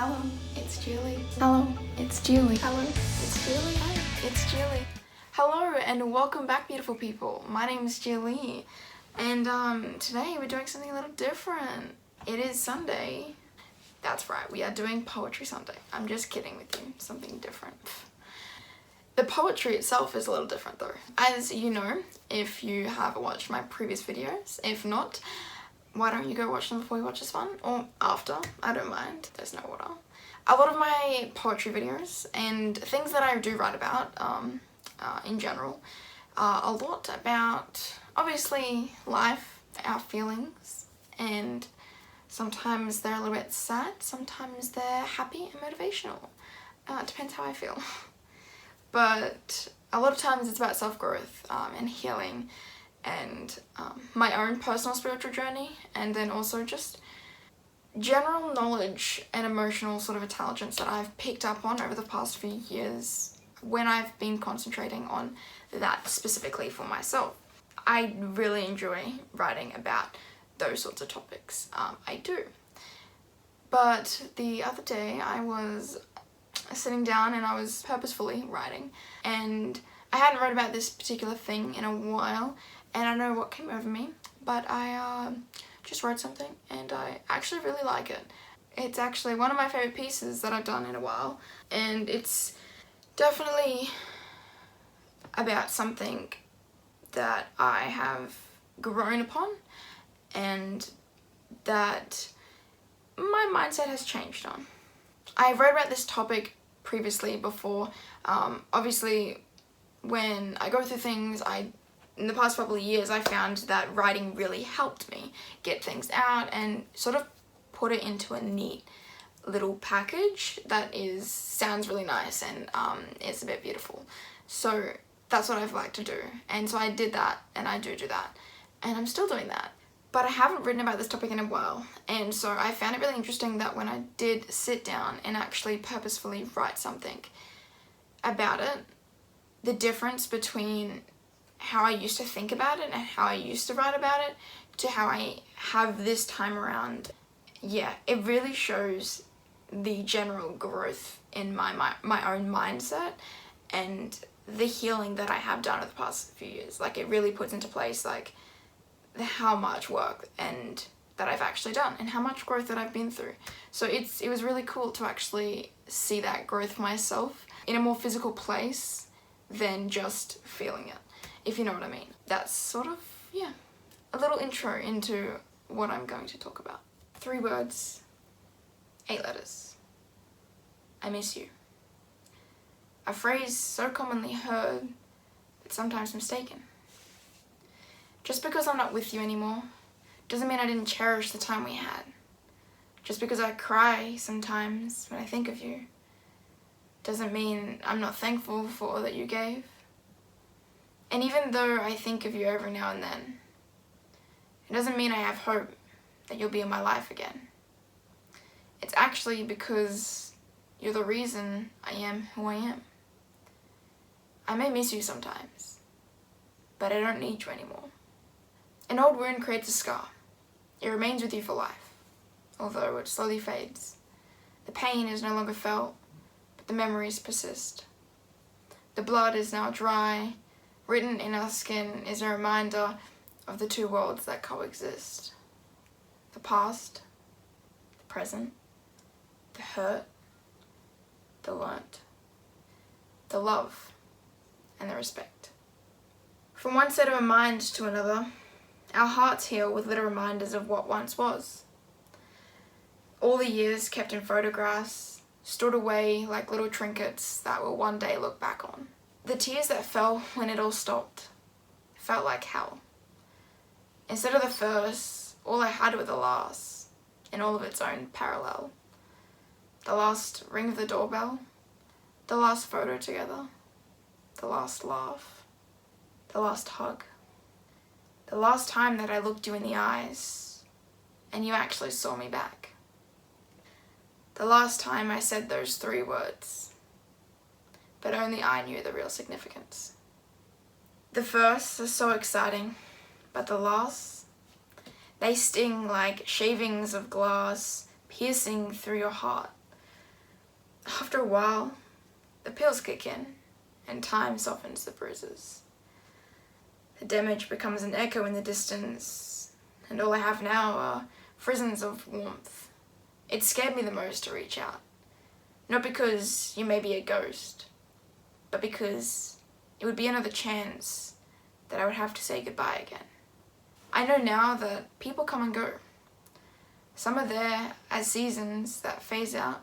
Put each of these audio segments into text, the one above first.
Hello, it's Julie. Hello, it's Julie. Hello, it's Julie. Hi, it's Julie. Hello and welcome back, beautiful people. My name is Julie, and today we're doing something a little different. It is Sunday. That's right, we are doing Poetry Sunday. I'm just kidding with you, something different. The poetry itself is a little different though. As you know, if you have watched my previous videos, if not, why don't you go watch them before you watch this one, or after, I don't mind, there's no order. A lot of my poetry videos and things that I do write about in general are a lot about, obviously, life, our feelings, and sometimes they're a little bit sad, sometimes they're happy and motivational. It depends how I feel. But a lot of times it's about self-growth and healing and my own personal spiritual journey, and then also just general knowledge and emotional sort of intelligence that I've picked up on over the past few years when I've been concentrating on that specifically for myself. I really enjoy writing about those sorts of topics. I do. But the other day I was sitting down and I was purposefully writing, and I hadn't read about this particular thing in a while, and I don't know what came over me, but I just wrote something and I actually really like it. It's actually one of my favourite pieces that I've done in a while, and it's definitely about something that I have grown upon and that my mindset has changed on. I've read about this topic previously before. Obviously, when I go through things, in the past couple of years, I found that writing really helped me get things out and sort of put it into a neat little package that sounds really nice and it's a bit beautiful. So that's what I've liked to do. And so I did that, and I do that. And I'm still doing that. But I haven't written about this topic in a while, and so I found it really interesting that when I did sit down and actually purposefully write something about it, the difference between how I used to think about it and how I used to write about it to how I have this time around, yeah, it really shows the general growth in my own mindset and the healing that I have done over the past few years. Like, it really puts into place like how much work and that I've actually done and how much growth that I've been through. So it was really cool to actually see that growth for myself in a more physical place than just feeling it, if you know what I mean. That's sort of, yeah, a little intro into what I'm going to talk about. 3 words, 8 letters. I miss you. A phrase so commonly heard, but sometimes mistaken. Just because I'm not with you anymore doesn't mean I didn't cherish the time we had. Just because I cry sometimes when I think of you doesn't mean I'm not thankful for all that you gave. And even though I think of you every now and then, it doesn't mean I have hope that you'll be in my life again. It's actually because you're the reason I am who I am. I may miss you sometimes, but I don't need you anymore. An old wound creates a scar. It remains with you for life, although it slowly fades. The pain is no longer felt, but the memories persist. The blood is now dry. Written in our skin is a reminder of the 2 worlds that coexist. The past, the present, the hurt, the learnt, the love, and the respect. From one set of a mind to another, our hearts heal with little reminders of what once was. All the years kept in photographs, stored away like little trinkets that we'll one day look back on. The tears that fell when it all stopped felt like hell. Instead of the first, all I had were the last, in all of its own parallel. The last ring of the doorbell, the last photo together, the last laugh, the last hug. The last time that I looked you in the eyes and you actually saw me back. The last time I said those 3 words, but only I knew the real significance. The first is so exciting, but the last, they sting like shavings of glass piercing through your heart After a while, the pills kick in and time softens the bruises. The damage becomes an echo in the distance, and all I have now are prisons of warmth. It scared me the most to reach out. Not because you may be a ghost, but because it would be another chance that I would have to say goodbye again. I know now that people come and go. Some are there as seasons that phase out.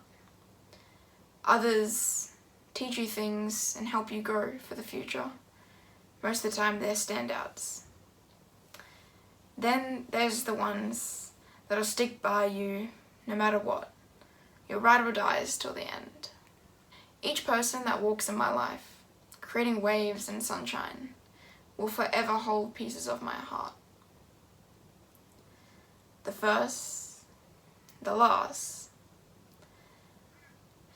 Others teach you things and help you grow for the future. Most of the time they're standouts. Then there's the ones that'll stick by you no matter what. Your ride or dies till the end. Each person that walks in my life, creating waves and sunshine, will forever hold pieces of my heart. The first, the last.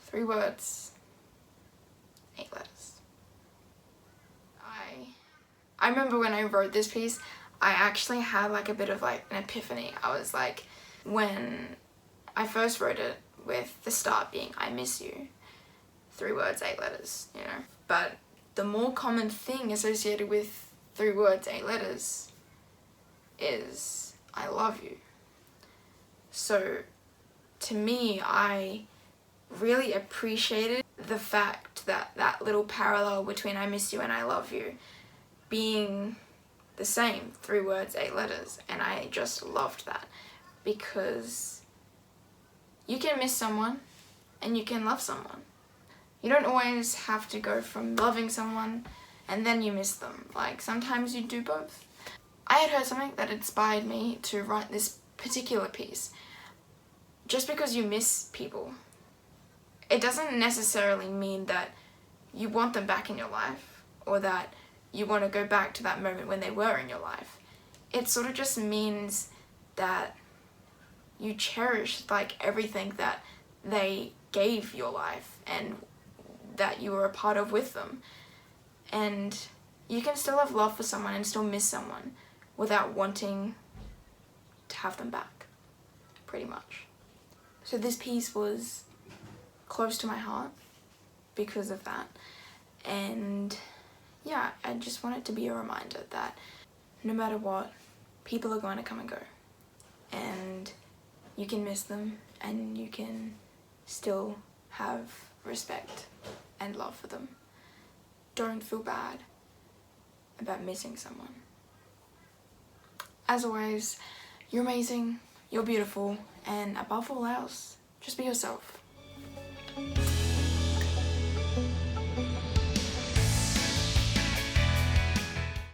3 words, 8 letters. I remember when I wrote this piece, I actually had like a bit of like an epiphany. I was like, when I first wrote it with the start being I miss you, 3 words, 8 letters, you know. But the more common thing associated with 3 words, 8 letters is I love you. So to me, I really appreciated the fact that that little parallel between I miss you and I love you being the same, 3 words, 8 letters, and I just loved that, because you can miss someone and you can love someone. You don't always have to go from loving someone and then you miss them. Like, sometimes you do both. I had heard something that inspired me to write this particular piece. Just because you miss people, it doesn't necessarily mean that you want them back in your life or that you want to go back to that moment when they were in your life. It sort of just means that you cherish like everything that they gave your life and that you were a part of with them. And you can still have love for someone and still miss someone without wanting to have them back, pretty much. So this piece was close to my heart because of that. And yeah, I just want it to be a reminder that no matter what, people are going to come and go. And you can miss them and you can still have respect and love for them. Don't feel bad about missing someone. As always, you're amazing, you're beautiful, and above all else, just be yourself.